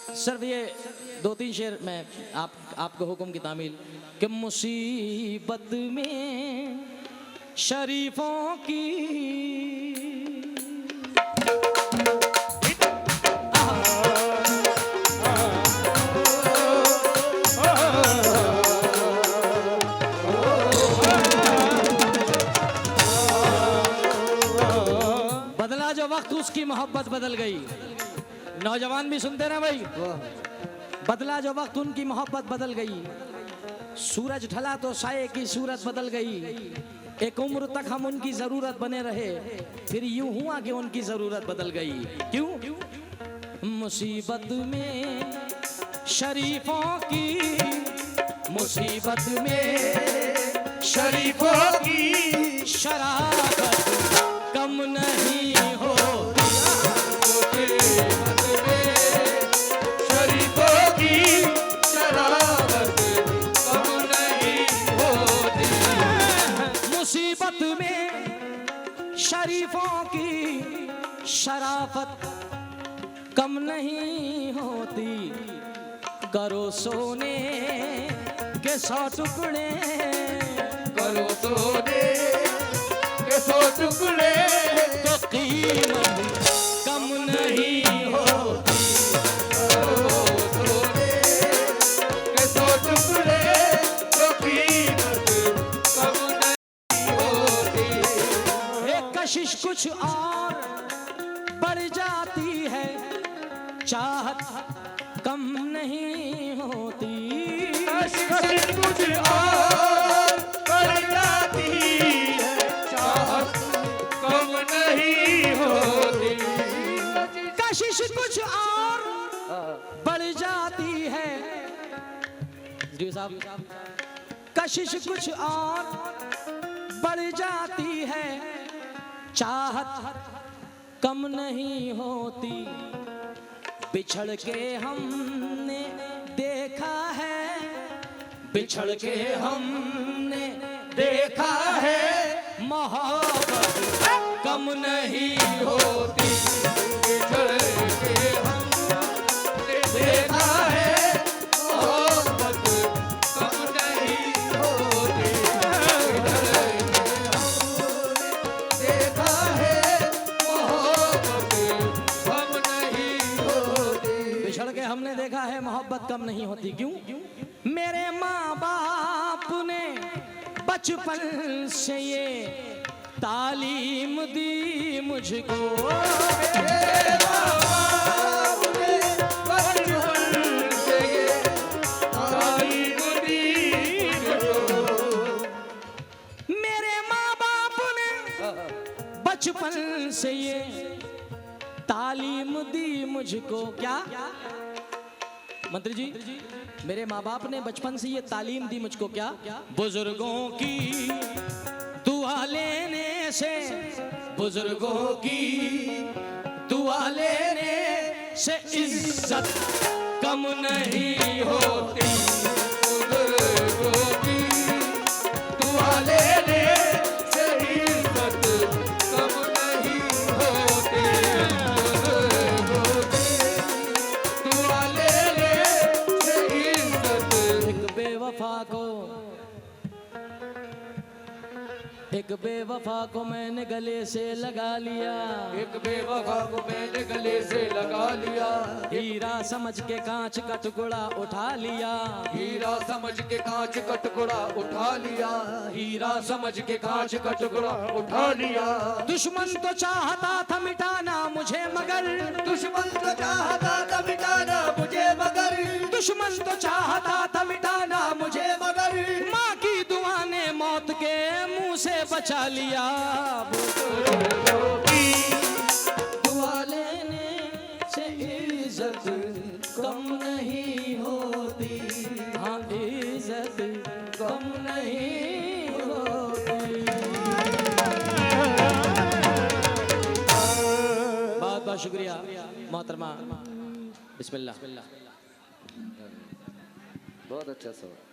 सिर्फ ये दो तीन शेर मैं आपको हुक्म की तामील कि मुसीबत में शरीफों की बदला जो वक्त उसकी मोहब्बत बदल गई। नौजवान भी सुनते ना भाई, बदला जो वक्त उनकी मोहब्बत बदल गई। सूरज ढला तो साये की सूरत बदल गई। एक उम्र तक हम उनकी जरूरत बने रहे, फिर यूं हुआ कि उनकी जरूरत बदल गई। क्यों? मुसीबत में शरीफों की, मुसीबत में शरीफों की शराफत कम नहीं हो। मुसीबत में शरीफों की शराफत कम नहीं होती। करो सोने के 100 टुकड़े, करो सोने के 100 टुकड़े, तो कीमत कम नहीं होती। करो सोने के 100 टुकड़े, तो कीमत कम नहीं होती। एक कशिश कुछ और बढ़ जाती है, चाहत कम नहीं होती। कशिश कुछ और बढ़ जाती है, चाहत कम नहीं होती। कशिश कुछ और बढ़ जाती है, जी साहब, कशिश कुछ और बढ़ जाती है, चाहत कम नहीं होती। बिछड़ के हमने देखा है, बिछड़ के हमने देखा है, मोहब्बत कम नहीं होती। बिछड़ के हमने देखा है, मोहब्बत कम नहीं होती। देखा है, मोहब्बत कम नहीं होती। बिछड़ के हमने देखा है, मोहब्बत कम नहीं होती। क्यों? मेरे माँ बाप ने बचपन से ये तालीम दी मुझको। मेरे माँ बाप ने बचपन से ये तालीम दी मुझको। मेरे माँ बाप ने बचपन से ये तालीम दी मुझको। क्या मंत्री जी? मेरे माँ बाप ने बचपन से ये तालीम दी मुझको। क्या? बुजुर्गों की दुआ लेने से, बुजुर्गों की दुआ लेने से इज्जत कम नहीं होती। बुजुर्गों की दुआ लेने से इज्जत कम नहीं होती। बुजुर्गों की दुआ लेने से इज्जत। एक बेवफा को मैंने गले से लगा लिया, एक बेवफा को मैंने गले से लगा लिया। हीरा समझ के कांच का टुकड़ा उठा लिया, हीरा समझ के कांच का टुकड़ा उठा लिया। हीरा समझ के कांच का टुकड़ा उठा लिया। दुश्मन तो चाहता था मिटाना मुझे मगर, दुश्मन तो चाहता था मिटाना मुझे मगर, दुश्मन तो चाहता था मिटाना मुझे मगर, माँ की दुआ ने मौत के मुंह से बचा लिया। दुआ लेने से इज्जत कम नहीं होती। हाँ, इज्जत कम नहीं होती। बहुत बहुत शुक्रिया मोहतरमा। बिस्मिल्लाह। बहुत अच्छा सवाल।